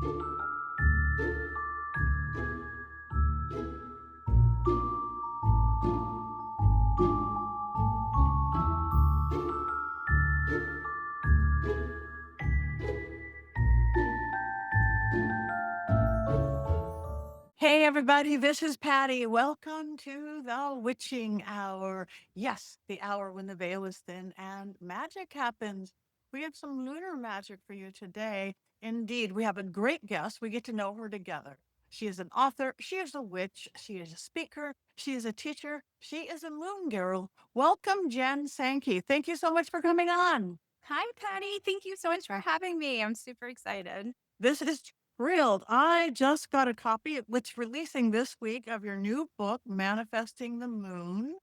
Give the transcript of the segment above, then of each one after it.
Hey, everybody, this is Patty. Welcome to the witching hour. Yes, the hour when the veil is thin and magic happens. We have some lunar magic for you today. Indeed, we have a great guest. We get to know her together. She is an author, she is a witch, she is a speaker, she is a teacher, she is a moon girl. Welcome, Jen Sankey. Thank you so much for coming on. Hi, Patty. Thank you so much for having me. I'm super excited. This is thrilled. I just got a copy, which releasing this week of your new book, Manifesting the Moon.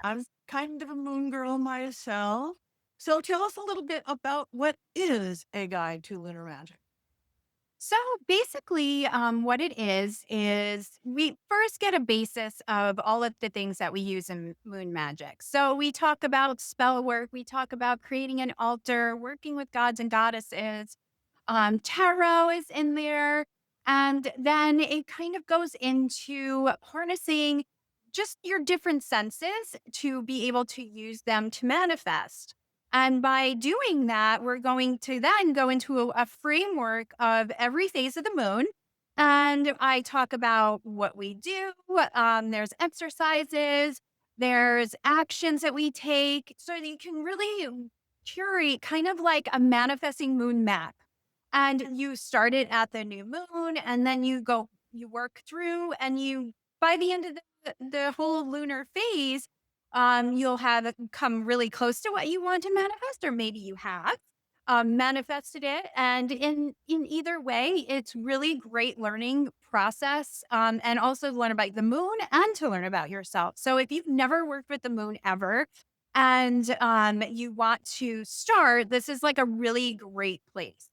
I'm Yes. kind of a moon girl myself. So tell us a little bit about what is a guide to lunar magic. So basically, what it is we first get a basis of all of the things that we use in moon magic. So we talk about spell work, we talk about creating an altar, working with gods and goddesses. Tarot is in there. And then it kind of goes into harnessing just your different senses to be able to use them to manifest. And by doing that, we're going to then go into a framework of every phase of the moon. And I talk about what we do. There's exercises, there's actions that we take. So that you can really curate kind of like a manifesting moon map. And you start it at the new moon, and then you work through, and by the end of the whole lunar phase, you'll have it come really close to what you want to manifest, or maybe you have manifested it. And in either way, it's really great learning process, and also to learn about the moon and to learn about yourself. So if you've never worked with the moon ever, and you want to start, this is like a really great place.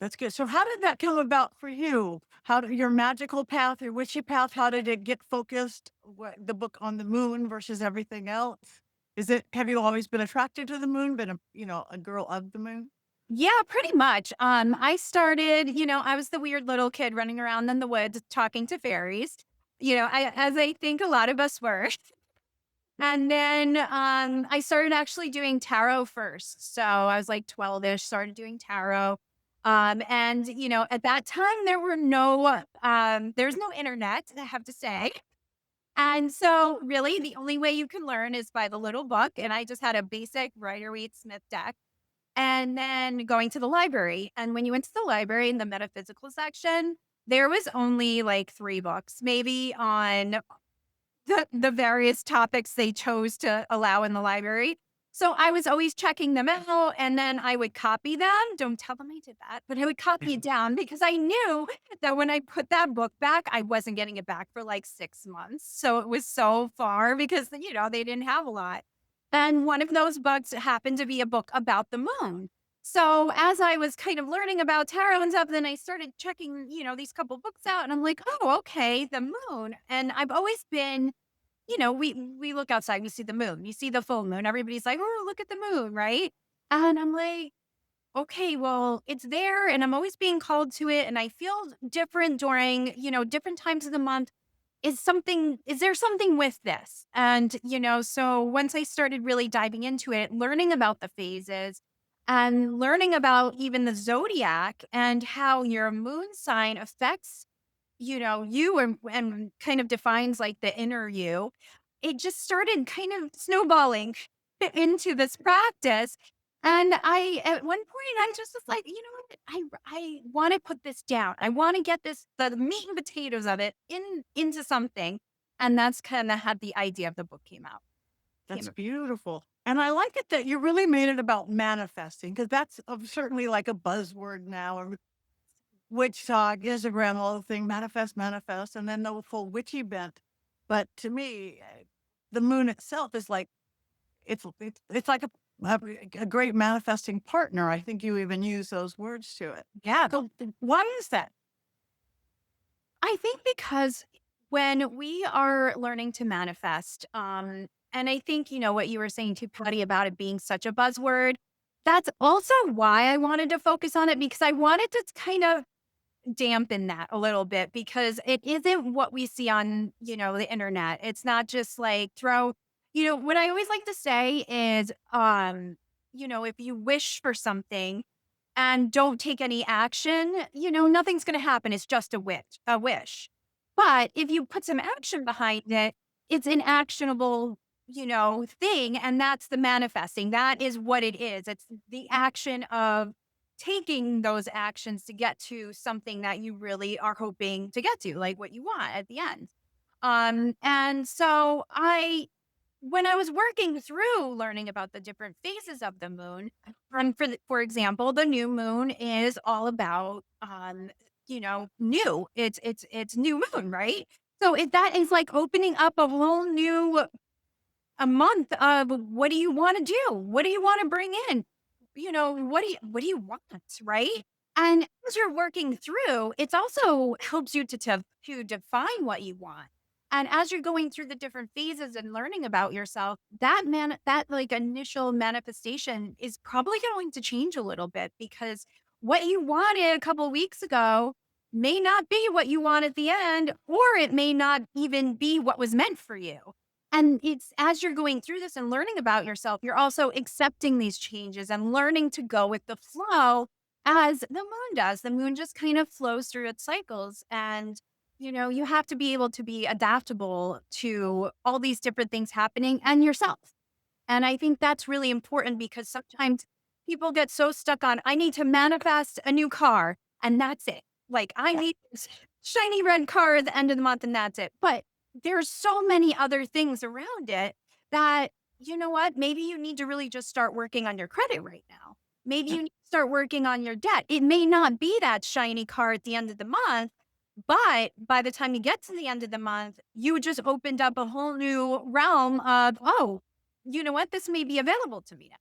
That's good. So how did that come about for you? How did your magical path, your witchy path, how did it get focused? What the book on the moon versus everything else? Have you always been attracted to the moon, been a girl of the moon? Yeah, pretty much. I started, I was the weird little kid running around in the woods talking to fairies, as I think a lot of us were. And then I started actually doing tarot first. So I was like 12-ish, started doing tarot. And at that time there's no internet, I have to say. And so really the only way you can learn is by the little book. And I just had a basic Rider-Waite-Smith deck and then going to the library. And when you went to the library in the metaphysical section, there was only like 3 books, maybe on the various topics they chose to allow in the library. So I was always checking them out, and then I would copy them. Don't tell them I did that, but I would copy it down because I knew that when I put that book back, I wasn't getting it back for like 6 months. So it was so far because, they didn't have a lot. And one of those books happened to be a book about the moon. So as I was kind of learning about tarot and stuff, then I started checking, these couple books out, and I'm like, oh, okay, the moon. And I've always been, we look outside, we see the moon, you see the full moon. Everybody's like, oh, look at the moon, right? And I'm like, okay, well, it's there, and I'm always being called to it, and I feel different during, different times of the month. Is there something with this? And, so once I started really diving into it, learning about the phases and learning about even the zodiac and how your moon sign affects, you and kind of defines like the inner you, it just started kind of snowballing into this practice. And at one point, I just was like, you know what? I want to put this down. I want to get the meat and potatoes of it into something. And that's kind of how the idea of the book came out. That's Came beautiful. And I like it that you really made it about manifesting because that's certainly like a buzzword now. Witch talk, Instagram, whole thing, manifest, manifest, and then the full witchy bent. But to me, the moon itself is like it's like a great manifesting partner. I think you even use those words to it. Yeah. So why is that? I think because when we are learning to manifest, and I think, what you were saying to Patty about it being such a buzzword, that's also why I wanted to focus on it because I wanted to kind of dampen that a little bit because it isn't what we see on, the internet. It's not just like what I always like to say is, if you wish for something and don't take any action, nothing's going to happen. It's just a wish. But if you put some action behind it, it's an actionable, thing. And that's the manifesting. That is what it is. It's the action of taking those actions to get to something that you really are hoping to get to, like what you want at the end. And so when I was working through learning about the different phases of the moon, for example, the new moon is all about, new. It's new moon, right? So that is like opening up a whole new a month of what do you want to do? What do you want to bring in? What do you want, right? And as you're working through, it's also helps you to define what you want. And as you're going through the different phases and learning about yourself, that like initial manifestation is probably going to change a little bit because what you wanted a couple weeks ago may not be what you want at the end, or it may not even be what was meant for you. And it's as you're going through this and learning about yourself, you're also accepting these changes and learning to go with the flow as the moon does. The moon just kind of flows through its cycles. And, you have to be able to be adaptable to all these different things happening and yourself. And I think that's really important because sometimes people get so stuck on, I need to manifest a new car and that's it. Like, I need this shiny red car at the end of the month and that's it. But there's so many other things around it that, you know what? Maybe you need to really just start working on your credit right now. Maybe you need to start working on your debt. It may not be that shiny car at the end of the month, but by the time you get to the end of the month, you just opened up a whole new realm of, oh, you know what? This may be available to me now.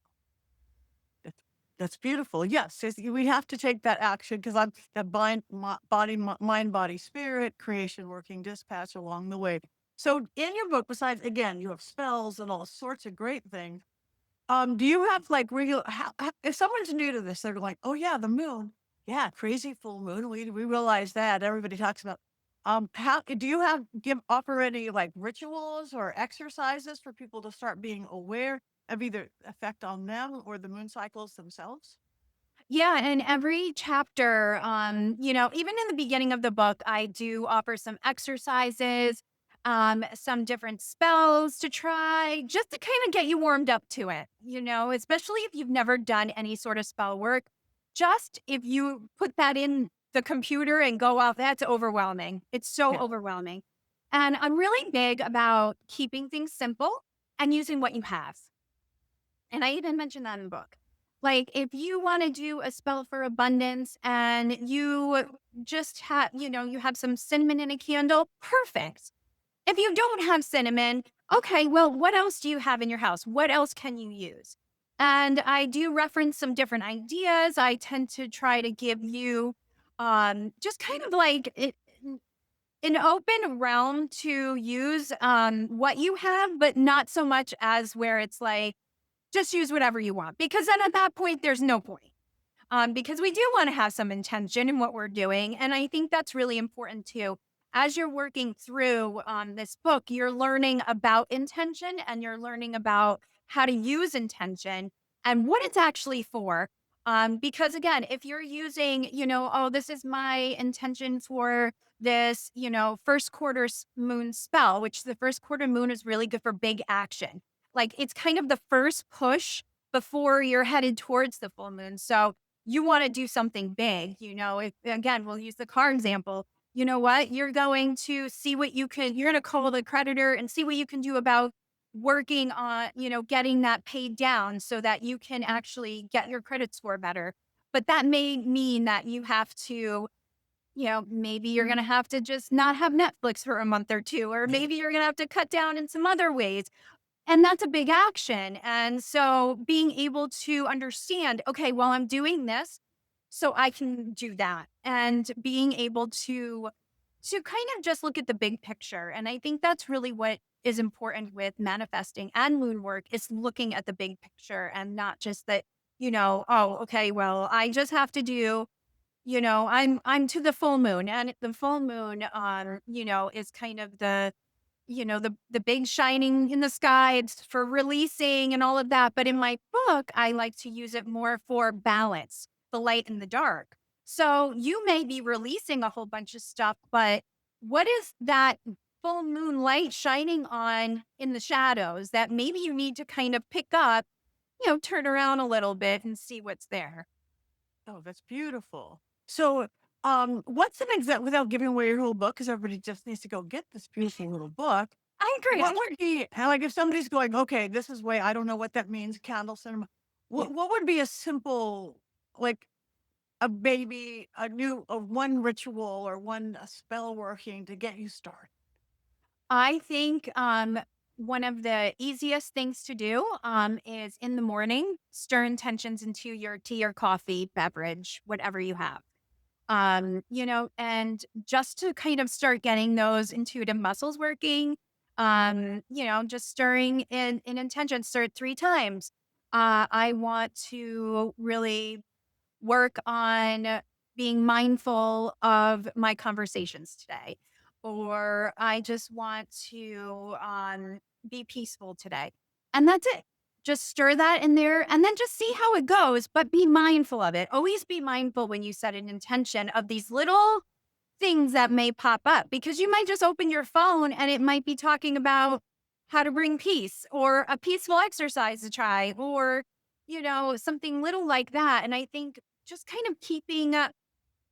That's that's beautiful. Yes, we have to take that action because I'm that mind, body, spirit, creation, working dispatch along the way. So, in your book, besides again, you have spells and all sorts of great things. Do you have like real? If someone's new to this, they're like, "Oh yeah, the moon, yeah, crazy full moon." We realize that everybody talks about. How do you offer any like rituals or exercises for people to start being aware of either effect on them or the moon cycles themselves? Yeah, in every chapter, even in the beginning of the book, I do offer some exercises, some different spells to try, just to kind of get you warmed up to it, especially if you've never done any sort of spell work. Just if you put that in the computer and go off, that's overwhelming. It's so Yeah. overwhelming. And I'm really big about keeping things simple and using what you have. And I even mentioned that in the book. Like, if you want to do a spell for abundance and you just have, you have some cinnamon in a candle, perfect. If you don't have cinnamon, okay, well, what else do you have in your house? What else can you use? And I do reference some different ideas. I tend to try to give you just kind of like an open realm to use what you have, but not so much as where it's like, just use whatever you want, because then at that point, there's no point. Because we do want to have some intention in what we're doing. And I think that's really important too. As you're working through this book, you're learning about intention and you're learning about how to use intention and what it's actually for. Because again, if you're using, oh, this is my intention for this, first quarter moon spell, which the first quarter moon is really good for big action. Like, it's kind of the first push before you're headed towards the full moon. So you want to do something big, if again, we'll use the car example. You know what? You're going to see what you're going to call the creditor and see what you can do about working on, getting that paid down so that you can actually get your credit score better. But that may mean that you have to, maybe you're going to have to just not have Netflix for a month or two, or maybe you're going to have to cut down in some other ways. And that's a big action. And so being able to understand, okay, well, I'm doing this, so I can do that. And being able to kind of just look at the big picture. And I think that's really what is important with manifesting and moon work is looking at the big picture and not just that, oh, okay, well, I just have to do I'm to the full moon, and the full moon, is kind of the big shining in the sky. It's for releasing and all of that. But in my book, I like to use it more for balance, the light and the dark. So you may be releasing a whole bunch of stuff, but what is that full moon light shining on in the shadows that maybe you need to kind of pick up, turn around a little bit and see what's there? Oh, that's beautiful. So, what's an exact, without giving away your whole book, because everybody just needs to go get this beautiful little book. I What agree. would be, and like if somebody's going, okay, this is way, I don't know what that means, candle cinema. Yeah. What would be a simple, like a baby, a one ritual or one spell working to get you started? I think one of the easiest things to do is in the morning, stir intentions into your tea or coffee beverage, whatever you have. And just to kind of start getting those intuitive muscles working, just stirring in intention, stir it 3 times. I want to really work on being mindful of my conversations today, or I just want to be peaceful today. And that's it. Just stir that in there and then just see how it goes, but be mindful of it. Always be mindful when you set an intention of these little things that may pop up because you might just open your phone and it might be talking about how to bring peace or a peaceful exercise to try or, something little like that. And I think just kind of keeping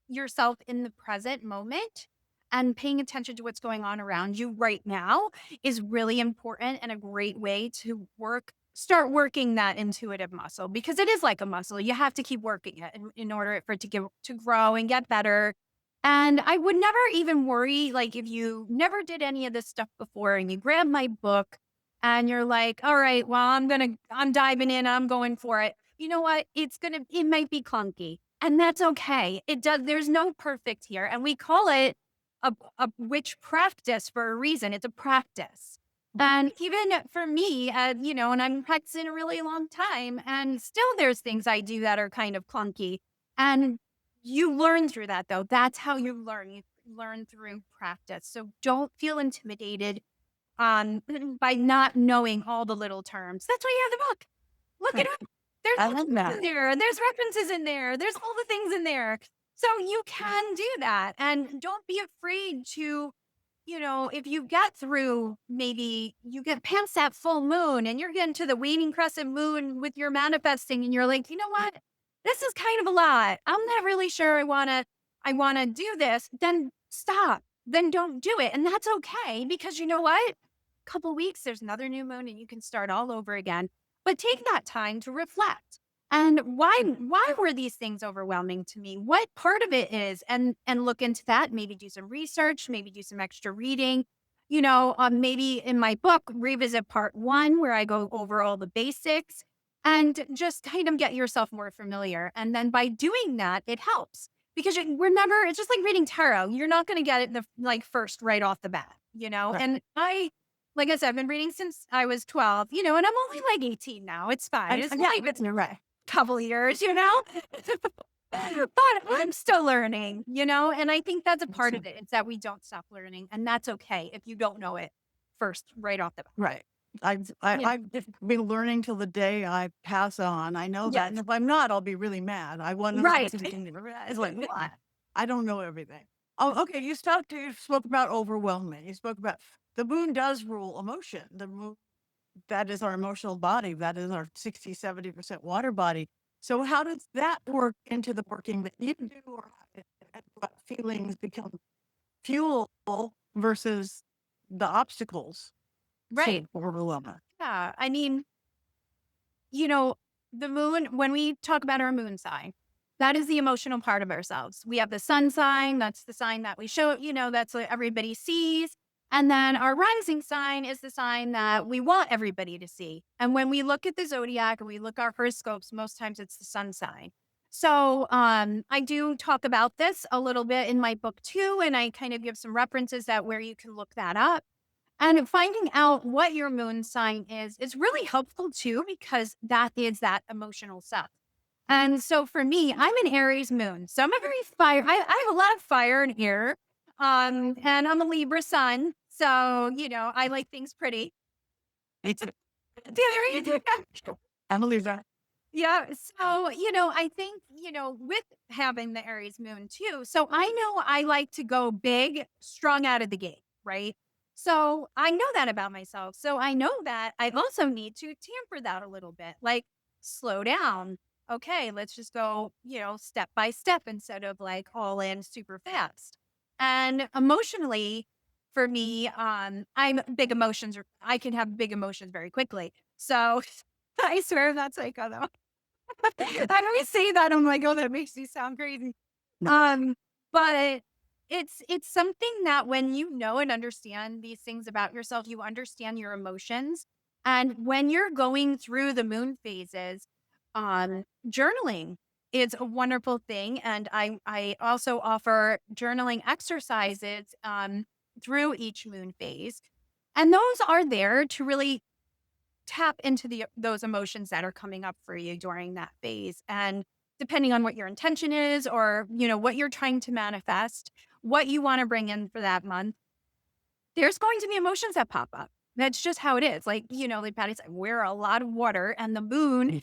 yourself in the present moment and paying attention to what's going on around you right now is really important and a great way to start working that intuitive muscle because it is like a muscle. You have to keep working it in order for it to grow and get better. And I would never even worry, like if you never did any of this stuff before and you grab my book and you're like, all right, well, I'm diving in, I'm going for it. You know what? It might be clunky and that's okay. There's no perfect here. And we call it a witch practice for a reason. It's a practice. And even for me, and I'm practicing a really long time, and still there's things I do that are kind of clunky. And you learn through that, though. That's how you learn. You learn through practice. So don't feel intimidated by not knowing all the little terms. That's why you have the book. Look it Right. up. There's I books love in that. there. There's references in there. There's all the things in there. So you can do that. And don't be afraid to, if you get through, maybe you get past that full moon and you're getting to the waning crescent moon with your manifesting and you're like, you know what? This is kind of a lot. I'm not really sure I want to do this. Then stop. Then don't do it. And that's okay because you know what? Couple weeks there's another new moon and you can start all over again. But take that time to reflect. And why were these things overwhelming to me? What part of it is? And look into that, maybe do some research, maybe do some extra reading. Maybe in my book revisit part 1 where I go over all the basics and just kind of get yourself more familiar. And then by doing that, it helps because it's just like reading tarot. You're not going to get it first right off the bat, Right. and like I said, I've been reading since I was 12, and I'm only like 18 now. It's fine. It's Yeah, only been a couple years, but I'm still learning, and I think that's a part of it. It's that we don't stop learning, and that's okay if you don't know it first right off the bat. right. Yeah. I've just been learning till the day I pass on. I know that, Yes. and if I'm not, I'll be really mad. I want to know Right. everything. It's like what? I don't know everything. Oh, okay. You spoke about overwhelming. You spoke about the moon does rule emotion. The moon, that is our emotional body. That is our 60-70% water body. So how does that work into the working that you do, or what feelings become fuel versus the obstacles to Right. overwhelming? Yeah. I mean, you know, the moon, when we talk about our moon sign, that is the emotional part of ourselves. We have the sun sign, that's the sign that we show, that's what everybody sees. And then our rising sign is the sign that we want everybody to see. And when we look at the zodiac and we look our horoscopes, most times it's the sun sign. So I do talk about this a little bit in my book too, and I kind of give some references that where you can look that up. And finding out what your moon sign is really helpful too, because that is that emotional stuff. And so for me, I'm an Aries moon. So I'm a very fire. I have a lot of fire and air. And I'm a Libra sun. So, I like things pretty. It's a Yeah, Emily that. yeah. So, I think, with having the Aries moon too. So I know I like to go big, strong out of the gate, right? So I know that about myself. So I know that I also need to tamper that a little bit, like slow down. Okay, let's just go, step by step instead of like all in super fast. And emotionally, for me, I'm big emotions. I can have big emotions very quickly. So I swear that's psycho though. I always say that, I'm like, "Oh, that makes me sound crazy." No. Um, but it's something that when you know and understand these things about yourself, you understand your emotions. And when you're going through the moon phases, journaling is a wonderful thing. And I also offer journaling exercises through each moon phase. And those are there to really tap into those emotions that are coming up for you during that phase. And depending on what your intention is, or what you're trying to manifest, what you want to bring in for that month, there's going to be emotions that pop up. That's just how it is. Like Patty said, we're a lot of water, and the moon,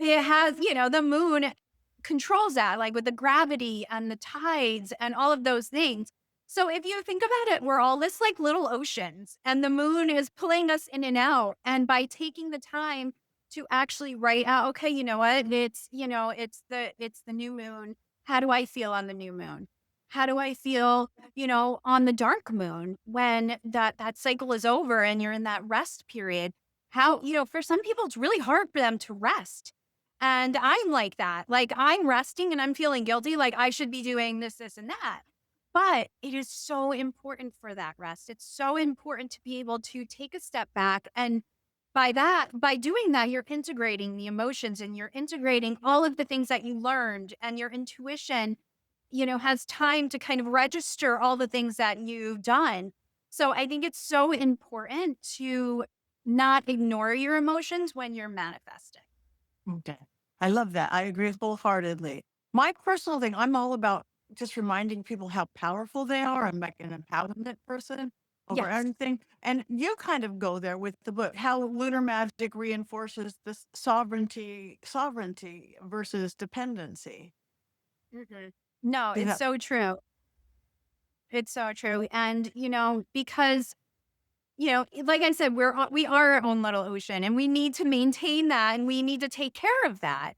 it has, the moon controls that, like with the gravity and the tides and all of those things. So if you think about it, we're all this like little oceans, and the moon is pulling us in and out. And by taking the time to actually write out, okay, you know what? It's the new moon. How do I feel on the new moon? How do I feel, on the dark moon when that cycle is over and you're in that rest period? How, for some people, it's really hard for them to rest. And I'm like that. Like I'm resting and I'm feeling guilty. Like I should be doing this, this, and that. But it is so important for that rest. It's so important to be able to take a step back. And by doing that, you're integrating the emotions and you're integrating all of the things that you learned, and your intuition, has time to kind of register all the things that you've done. So I think it's so important to not ignore your emotions when you're manifesting. Okay. I love that. I agree wholeheartedly. My personal thing, I'm all about just reminding people how powerful they are. I'm like an empowerment person over Yes. everything. And you kind of go there with the book, how lunar magic reinforces this sovereignty versus dependency. Mhm. No, Is it's that so true. It's so true. And, because, like I said, we are our own little ocean, and we need to maintain that, and we need to take care of that.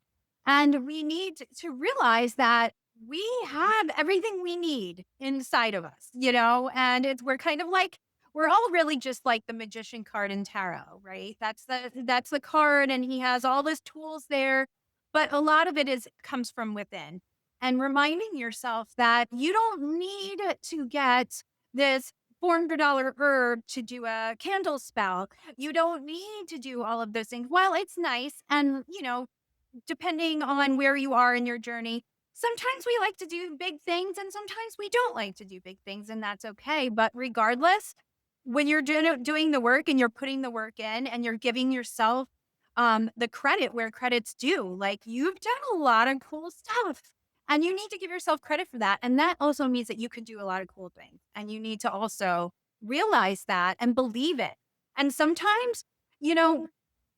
And we need to realize that we have everything we need inside of us, and we're kind of like, we're all really just like the magician card in tarot, right? That's the card, and he has all his tools there, but a lot of it comes from within. And reminding yourself that you don't need to get this $400 herb to do a candle spell. You don't need to do all of those things. While it's nice, and, depending on where you are in your journey, sometimes we like to do big things and sometimes we don't like to do big things, and that's okay. But regardless, when you're doing the work and you're putting the work in and you're giving yourself the credit where credit's due, like you've done a lot of cool stuff. And you need to give yourself credit for that. And that also means that you can do a lot of cool things. And you need to also realize that and believe it. And sometimes, you know,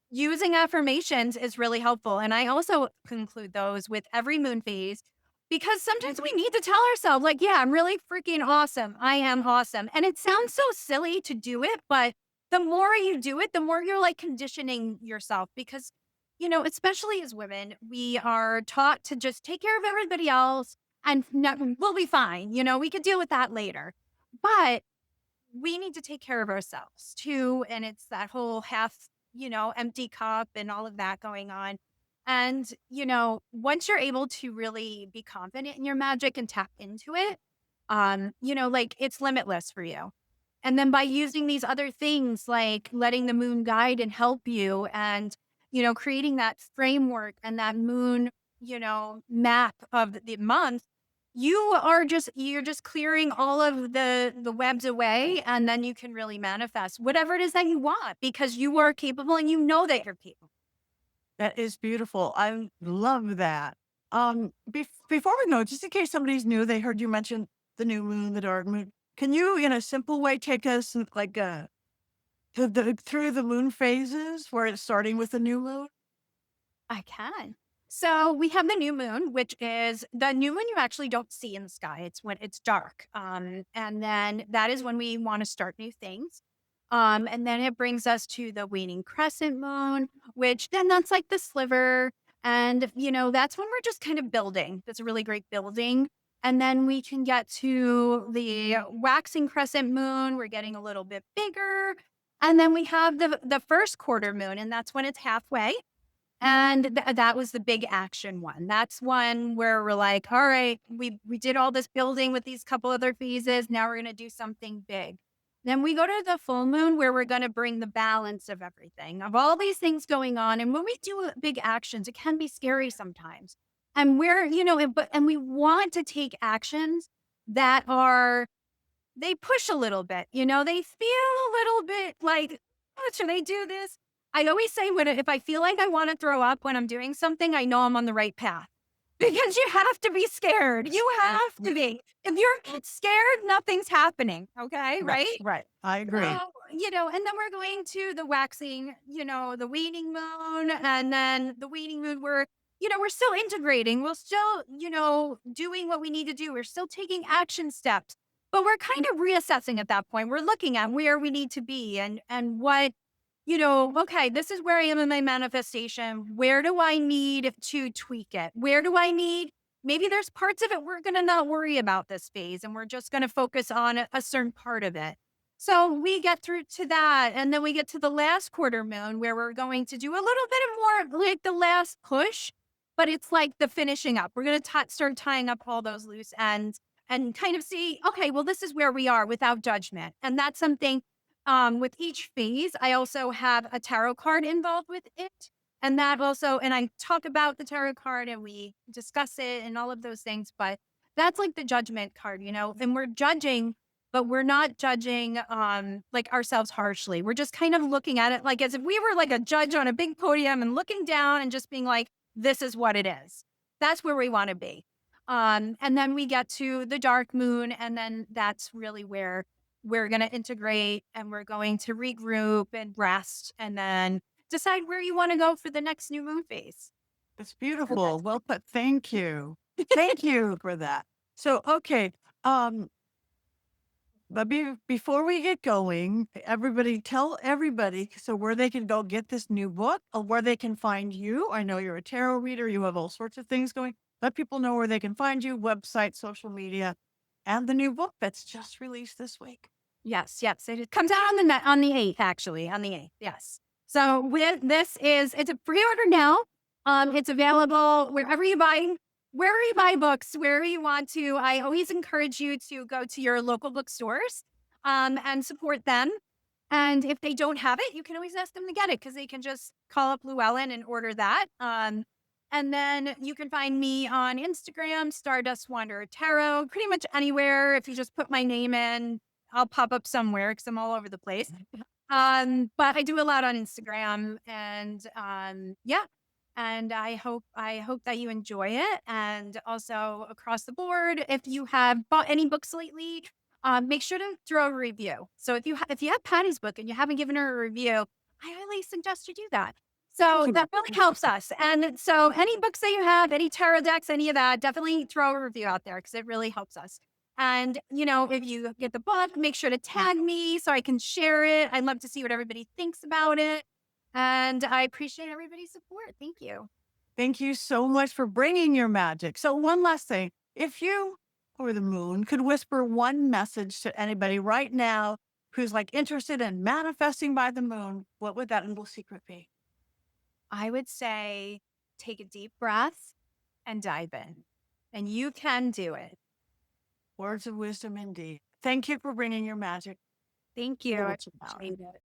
using affirmations is really helpful. And I also conclude those with every moon phase, because sometimes we need to tell ourselves, like, yeah, I'm really freaking awesome. I am awesome. And it sounds so silly to do it, but the more you do it, the more you're like conditioning yourself, because, especially as women, we are taught to just take care of everybody else and we'll be fine. We could deal with that later. But we need to take care of ourselves too. And it's that whole half, empty cup and all of that going on. And, once you're able to really be confident in your magic and tap into it, like it's limitless for you. And then by using these other things, like letting the moon guide and help you, and, creating that framework and that moon, map of the month, you're just clearing all of the webs away, and then you can really manifest whatever it is that you want, because you are capable and you know that you're capable. That is beautiful. I love that. Before we know, just in case somebody's new, they heard you mention the new moon, the dark moon. Can you, in a simple way, take us like through the moon phases, where it's starting with the new moon? I can. So we have the new moon, which is the new moon you actually don't see in the sky. It's when it's dark. And then that is when we want to start new things. And then it brings us to the waning crescent moon, which then that's like the sliver. And, that's when we're just kind of building. That's a really great building. And then we can get to the waxing crescent moon. We're getting a little bit bigger. And then we have the first quarter moon, and that's when it's halfway. And that was the big action one. That's one where we're like, all right, we did all this building with these couple other phases. Now we're gonna do something big. Then we go to the full moon where we're gonna bring the balance of everything, of all these things going on. And when we do big actions, it can be scary sometimes. And and we want to take actions that are they push a little bit, they feel a little bit like, "Oh, should I do this?" I always say if I feel like I wanna throw up when I'm doing something, I know I'm on the right path. Because you have to be scared. You have to be. If you're not scared, nothing's happening, okay, Right, right? right. I agree. So, and then we're going to the waxing, the waning moon, and then the waning moon, we're still integrating. We're still, doing what we need to do. We're still taking action steps, but we're kind of reassessing at that point. We're looking at where we need to be and what, okay, this is where I am in my manifestation. Where do I need to tweak it? Where do I need maybe there's parts of it we're going to not worry about this phase and we're just going to focus on a certain part of it. So we get through to that. And then we get to the last quarter moon where we're going to do a little bit of more like the last push, but it's like the finishing up. We're going to start tying up all those loose ends and kind of see, okay, well, this is where we are without judgment. And that's something with each phase. I also have a tarot card involved with it. And I talk about the tarot card and we discuss it and all of those things. But that's like the judgment card, and we're judging, but we're not judging like ourselves harshly. We're just kind of looking at it like as if we were like a judge on a big podium and looking down and just being like, this is what it is. That's where we want to be. And then we get to the dark moon, and then that's really where we're going to integrate and we're going to regroup and rest and then decide where you want to go for the next new moon phase. It's So beautiful. that's Well put. Thank you. Thank you for that. So, okay. But before we get going, tell everybody so where they can go get this new book or where they can find you. I know you're a tarot reader, you have all sorts of things going. Let people know where they can find you, website, social media, and the new book that's just released this week. Yes, yes. It comes out on the 8th, actually, on the 8th. Yes. So with it's a pre-order now. It's available wherever you buy books, wherever you want to. I always encourage you to go to your local bookstores and support them. And if they don't have it, you can always ask them to get it because they can just call up Llewellyn and order that. And then you can find me on Instagram, Stardust Wanderer Tarot, pretty much anywhere. If you just put my name in, I'll pop up somewhere because I'm all over the place. But I do a lot on Instagram and yeah. And I hope that you enjoy it. And also across the board, if you have bought any books lately, make sure to throw a review. So if you have Patty's book and you haven't given her a review, I highly suggest you do that. So that really helps us. And so any books that you have, any tarot decks, any of that, definitely throw a review out there because it really helps us. And, if you get the book, make sure to tag me so I can share it. I'd love to see what everybody thinks about it. And I appreciate everybody's support. Thank you. Thank you so much for bringing your magic. So, one last thing, if you or the moon could whisper one message to anybody right now who's like interested in manifesting by the moon, what would that little secret be? I would say take a deep breath and dive in. And you can do it. Words of wisdom indeed. Thank you for bringing your magic Thank to you. the I witching hour. appreciate it.